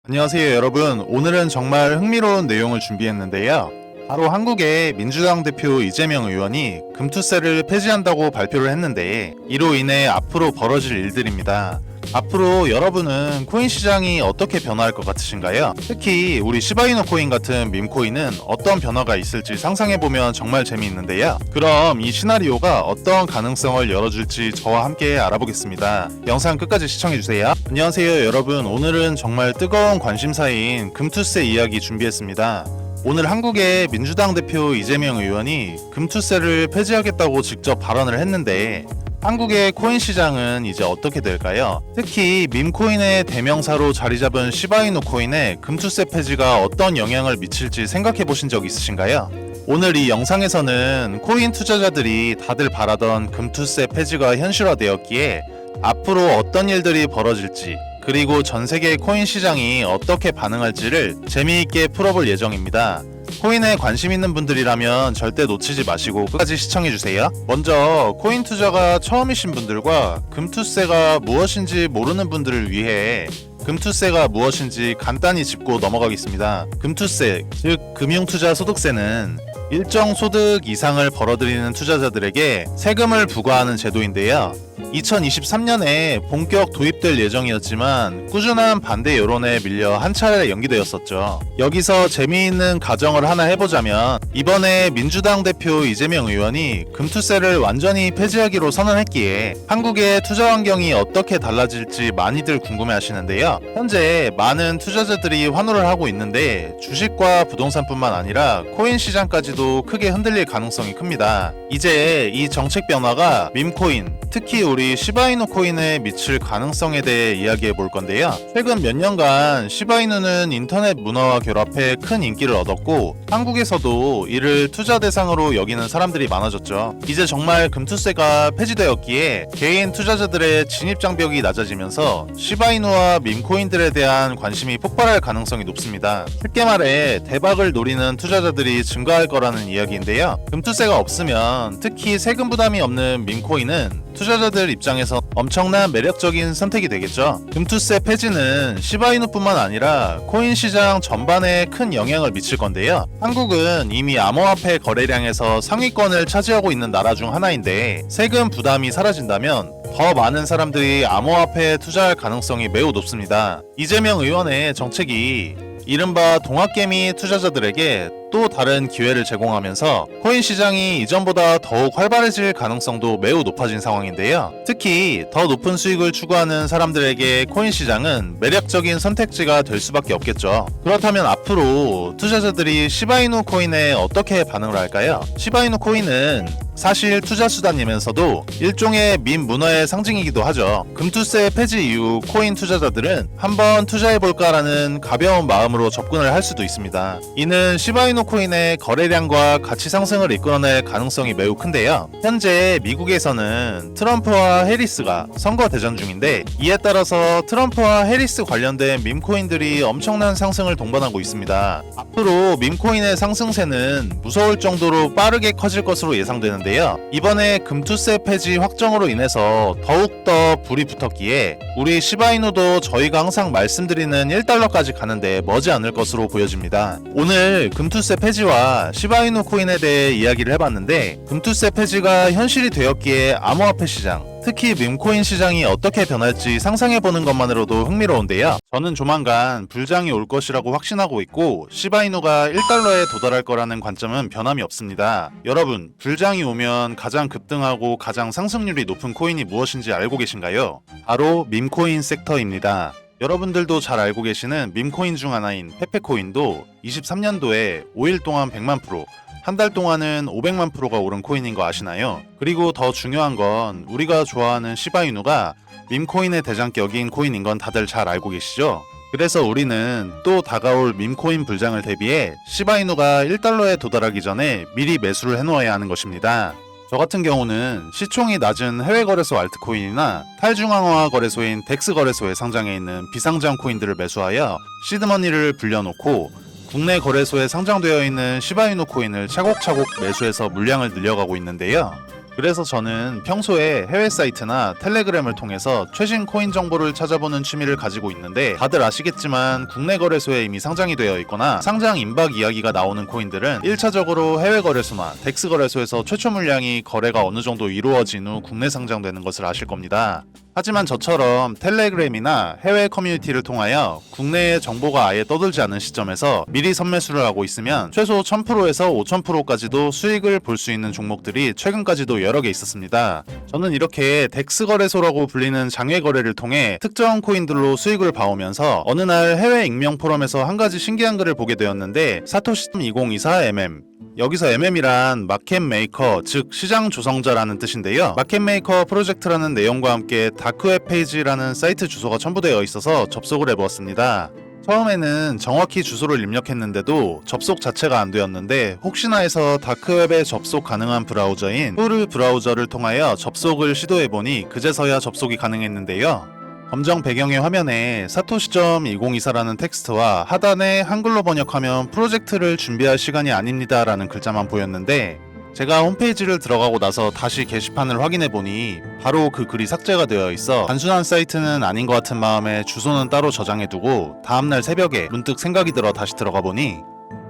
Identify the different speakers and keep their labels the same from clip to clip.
Speaker 1: 안녕하세요 여러분. 오늘은 정말 흥미로운 내용을 준비했는데요. 바로 한국의 민주당 대표 이재명 의원이 금투세를 폐지한다고 발표를 했는데 이로 인해 앞으로 벌어질 일들입니다. 앞으로 여러분은 코인 시장이 어떻게 변화할 것 같으신가요? 특히 우리 시바이노 코인 같은 밈코인은 어떤 변화가 있을지 상상해보면 정말 재미있는데요. 그럼 이 시나리오가 어떤 가능성을 열어줄지 저와 함께 알아보겠습니다. 영상 끝까지 시청해주세요. 안녕하세요 여러분. 오늘은 정말 뜨거운 관심사인 금투세 이야기 준비했습니다. 오늘 한국의 민주당 대표 이재명 의원이 금투세를 폐지하겠다고 직접 발언을 했는데 한국의 코인 시장은 이제 어떻게 될까요? 특히 밈코인의 대명사로 자리 잡은 시바이노 코인에 금투세 폐지가 어떤 영향을 미칠지 생각해 보신 적 있으신가요? 오늘 이 영상에서는 코인 투자자들이 다들 바라던 금투세 폐지가 현실화되었기에 앞으로 어떤 일들이 벌어질지 그리고 전 세계 코인 시장이 어떻게 반응할지를 재미있게 풀어볼 예정입니다. 코인에 관심 있는 분들이라면 절대 놓치지 마시고 끝까지 시청해주세요. 먼저 코인 투자가 처음이신 분들과 금투세가 무엇인지 모르는 분들을 위해 금투세가 무엇인지 간단히 짚고 넘어가겠습니다. 금투세, 즉 금융투자 소득세는 일정 소득 이상을 벌어들이는 투자자들에게 세금을 부과하는 제도인데요. 2023년에 본격 도입될 예정이었지만 꾸준한 반대 여론에 밀려 한 차례 연기되었었죠. 여기서 재미있는 가정을 하나 해보자면 이번에 민주당 대표 이재명 의원이 금투세를 완전히 폐지하기로 선언했기에 한국의 투자 환경이 어떻게 달라질지 많이들 궁금해하시는데요. 현재 많은 투자자들이 환호를 하고 있는데 주식과 부동산뿐만 아니라 코인 시장까지도 크게 흔들릴 가능성이 큽니다. 이제 이 정책 변화가 밈코인, 특히 우리 시바이누 코인에 미칠 가능성에 대해 이야기해 볼 건데요. 최근 몇 년간 시바이누는 인터넷 문화와 결합해 큰 인기를 얻었고 한국에서도 이를 투자 대상으로 여기는 사람들이 많아졌죠. 이제 정말 금투세가 폐지되었기에 개인 투자자들의 진입 장벽이 낮아지면서 시바이누와 밈코인들에 대한 관심이 폭발할 가능성이 높습니다. 쉽게 말해 대박을 노리는 투자자들이 증가할 거라는 이야기인데요. 금투세가 없으면 특히 세금 부담이 없는 밈코인은 투자자들 입장에서 엄청난 매력적인 선택이 되겠죠. 금투세 폐지는 시바이누뿐만 아니라 코인 시장 전반에 큰 영향을 미칠 건데요. 한국은 이미 암호화폐 거래량에서 상위권을 차지하고 있는 나라 중 하나인데 세금 부담이 사라진다면 더 많은 사람들이 암호화폐에 투자할 가능성이 매우 높습니다. 이재명 의원의 정책이 이른바 동학개미 투자자들에게 또 다른 기회를 제공하면서 코인 시장이 이전보다 더욱 활발해질 가능성도 매우 높아진 상황인데요. 특히 더 높은 수익을 추구하는 사람들에게 코인 시장은 매력적인 선택지가 될 수밖에 없겠죠. 그렇다면 앞으로 투자자들이 시바이누 코인에 어떻게 반응을 할까요? 시바이누 코인은 사실 투자 수단이면서도 일종의 밈 문화의 상징이기도 하죠. 금투세 폐지 이후 코인 투자자들은 한번 투자해볼까라는 가벼운 마음으로 접근을 할 수도 있습니다. 이는 시바이누 코인의 거래량과 가치 상승을 이끌어낼 가능성이 매우 큰데요. 현재 미국에서는 트럼프와 해리스가 선거 대전 중인데 이에 따라서 트럼프와 해리스 관련된 밈코인들이 엄청난 상승을 동반하고 있습니다. 앞으로 밈코인의 상승세는 무서울 정도로 빠르게 커질 것으로 예상되는데 이번에 금투세 폐지 확정으로 인해서 더욱더 불이 붙었기에 우리 시바이누도 저희가 항상 말씀드리는 1달러까지 가는데 머지 않을 것으로 보여집니다. 오늘 금투세 폐지와 시바이누 코인에 대해 이야기를 해봤는데 금투세 폐지가 현실이 되었기에 암호화폐 시장, 특히 밈코인 시장이 어떻게 변할지 상상해보는 것만으로도 흥미로운데요. 저는 조만간 불장이 올 것이라고 확신하고 있고 시바이누가 1달러에 도달할 거라는 관점은 변함이 없습니다. 여러분, 불장이 오면 가장 급등하고 가장 상승률이 높은 코인이 무엇인지 알고 계신가요? 바로 밈코인 섹터입니다. 여러분들도 잘 알고 계시는 밈코인 중 하나인 페페코인도 23년도에 5일 동안 100만 프로, 한 달 동안은 500만 프로가 오른 코인인 거 아시나요? 그리고 더 중요한 건 우리가 좋아하는 시바이누가 밈코인의 대장격인 코인인 건 다들 잘 알고 계시죠? 그래서 우리는 또 다가올 밈코인 불장을 대비해 시바이누가 1달러에 도달하기 전에 미리 매수를 해놓아야 하는 것입니다. 저 같은 경우는 시총이 낮은 해외 거래소 알트코인이나 탈중앙화 거래소인 덱스 거래소에 상장해 있는 비상장 코인들을 매수하여 시드머니를 불려놓고 국내 거래소에 상장되어 있는 시바이누 코인을 차곡차곡 매수해서 물량을 늘려가고 있는데요. 그래서 저는 평소에 해외 사이트나 텔레그램을 통해서 최신 코인 정보를 찾아보는 취미를 가지고 있는데, 다들 아시겠지만 국내 거래소에 이미 상장이 되어 있거나 상장 임박 이야기가 나오는 코인들은 1차적으로 해외 거래소나 덱스 거래소에서 최초 물량이 거래가 어느 정도 이루어진 후 국내 상장되는 것을 아실 겁니다. 하지만 저처럼 텔레그램이나 해외 커뮤니티를 통하여 국내의 정보가 아예 떠돌지 않은 시점에서 미리 선매수를 하고 있으면 최소 1000%에서 5000%까지도 수익을 볼 수 있는 종목들이 최근까지도 여러 개 있었습니다. 저는 이렇게 덱스 거래소라고 불리는 장외 거래를 통해 특정 코인들로 수익을 봐오면서 어느 날 해외 익명 포럼에서 한 가지 신기한 글을 보게 되었는데, 사토시 2024mm, 여기서 MM이란 마켓 메이커, 즉 시장 조성자라는 뜻인데요. 마켓 메이커 프로젝트라는 내용과 함께 다크웹 페이지라는 사이트 주소가 첨부되어 있어서 접속을 해보았습니다. 처음에는 정확히 주소를 입력했는데도 접속 자체가 안 되었는데, 혹시나 해서 다크웹에 접속 가능한 브라우저인 푸르 브라우저를 통하여 접속을 시도해보니 그제서야 접속이 가능했는데요. 검정 배경의 화면에 사토시.2024라는 텍스트와 하단에 한글로 번역하면 프로젝트를 준비할 시간이 아닙니다 라는 글자만 보였는데, 제가 홈페이지를 들어가고 나서 다시 게시판을 확인해보니 바로 그 글이 삭제가 되어 있어 단순한 사이트는 아닌 것 같은 마음에 주소는 따로 저장해두고 다음날 새벽에 문득 생각이 들어 다시 들어가보니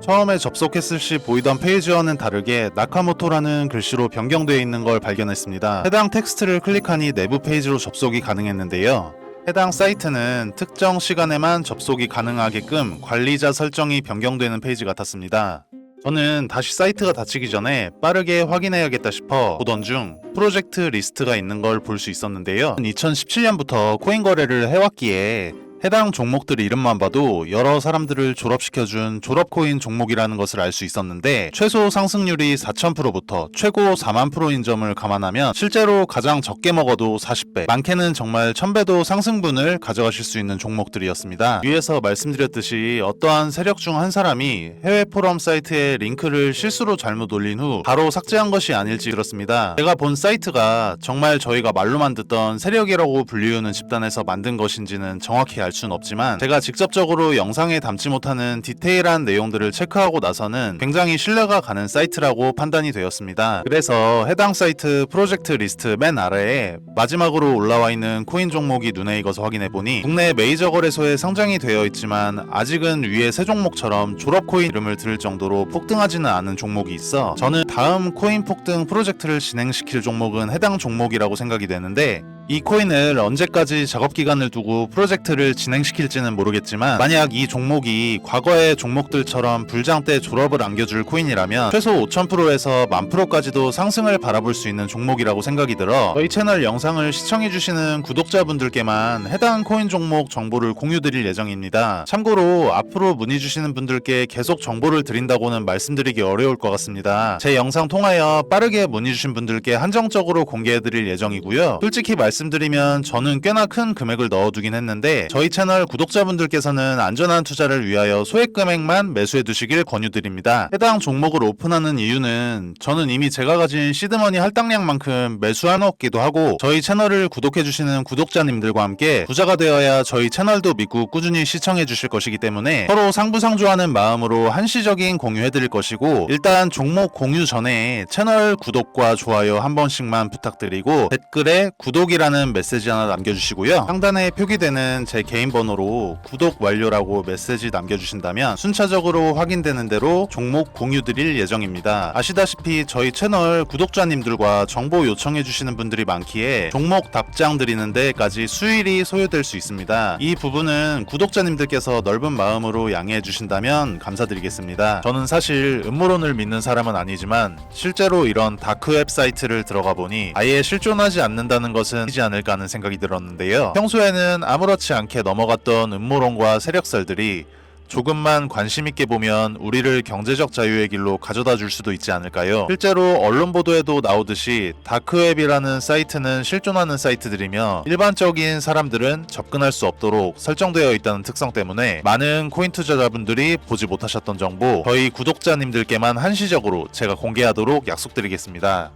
Speaker 1: 처음에 접속했을 시 보이던 페이지와는 다르게 나카모토라는 글씨로 변경되어 있는 걸 발견했습니다. 해당 텍스트를 클릭하니 내부 페이지로 접속이 가능했는데요. 해당 사이트는 특정 시간에만 접속이 가능하게끔 관리자 설정이 변경되는 페이지 같았습니다. 저는 다시 사이트가 닫히기 전에 빠르게 확인해야겠다 싶어 보던 중 프로젝트 리스트가 있는 걸 볼 수 있었는데요. 2017년부터 코인 거래를 해왔기에 해당 종목들 이름만 봐도 여러 사람들을 졸업시켜준 졸업코인 종목이라는 것을 알 수 있었는데, 최소 상승률이 4000%부터 최고 40000%인 점을 감안하면 실제로 가장 적게 먹어도 40배, 많게는 정말 1000배도 상승분을 가져가실 수 있는 종목들이었습니다. 위에서 말씀드렸듯이 어떠한 세력 중 한 사람이 해외 포럼 사이트에 링크를 실수로 잘못 올린 후 바로 삭제한 것이 아닐지 들었습니다. 제가 본 사이트가 정말 저희가 말로만 듣던 세력이라고 불리우는 집단에서 만든 것인지는 정확히 알 수는 없지만, 제가 직접적으로 영상에 담지 못하는 디테일한 내용들을 체크하고 나서는 굉장히 신뢰가 가는 사이트라고 판단이 되었습니다. 그래서 해당 사이트 프로젝트 리스트 맨 아래에 마지막으로 올라와 있는 코인 종목이 눈에 익어서 확인해보니 국내 메이저 거래소에 상장이 되어 있지만 아직은 위에 세 종목처럼 졸업코인 이름을 들을 정도로 폭등하지는 않은 종목이 있어 저는 다음 코인 폭등 프로젝트를 진행시킬 종목은 해당 종목이라고 생각이 되는데, 이 코인을 언제까지 작업기간을 두고 프로젝트를 진행시킬지는 모르겠지만, 만약 이 종목이 과거의 종목들처럼 불장 때 졸업을 안겨줄 코인이라면 최소 5000%에서 10,000%까지도 상승을 바라볼 수 있는 종목이라고 생각이 들어 저희 채널 영상을 시청해주시는 구독자분들께만 해당 코인 종목 정보를 공유드릴 예정입니다. 참고로 앞으로 문의 주시는 분들께 계속 정보를 드린다고는 말씀드리기 어려울 것 같습니다. 제 영상 통하여 빠르게 문의 주신 분들께 한정적으로 공개해드릴 예정이고요. 솔직히 말씀드리면 저는 꽤나 큰 금액을 넣어두긴 했는데, 저희 채널 구독자분들께서는 안전한 투자를 위하여 소액 금액만 매수해 두시길 권유드립니다. 해당 종목을 오픈하는 이유는 저는 이미 제가 가진 시드머니 할당량만큼 매수해놓기도 하고, 저희 채널을 구독해주시는 구독자님들과 함께 부자가 되어야 저희 채널도 믿고 꾸준히 시청해주실 것이기 때문에 서로 상부상조하는 마음으로 한시적인 공유해드릴 것이고, 일단 종목 공유 전에 채널 구독과 좋아요 한 번씩만 부탁드리고 댓글에 구독이라는 메시지 하나 남겨주시고요. 상단에 표기되는 제 개인 번호로 구독 완료라고 메시지 남겨주신다면 순차적으로 확인되는 대로 종목 공유 드릴 예정입니다. 아시다시피 저희 채널 구독자님들과 정보 요청해주시는 분들이 많기에 종목 답장 드리는 데까지 수일이 소요될 수 있습니다. 이 부분은 구독자님들께서 넓은 마음으로 양해해 주신다면 감사드리겠습니다. 저는 사실 음모론을 믿는 사람은 아니지만 실제로 이런 다크웹 사이트를 들어가 보니 아예 실존하지 않는다는 것은 이지 않을까 하는 생각이 들었는데요. 평소에는 아무렇지 않게 넘어갔던 음모론과 세력설들이 조금만 관심 있게 보면 우리를 경제적 자유의 길로 가져다 줄 수도 있지 않을까요? 실제로 언론 보도에도 나오듯이 다크웹이라는 사이트는 실존하는 사이트들이며 일반적인 사람들은 접근할 수 없도록 설정되어 있다는 특성 때문에 많은 코인 투자자분들이 보지 못하셨던 정보 저희 구독자님들께만 한시적으로 제가 공개하도록 약속드리겠습니다.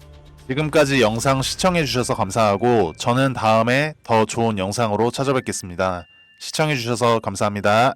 Speaker 1: 지금까지 영상 시청해주셔서 감사하고 저는 다음에 더 좋은 영상으로 찾아뵙겠습니다. 시청해주셔서 감사합니다.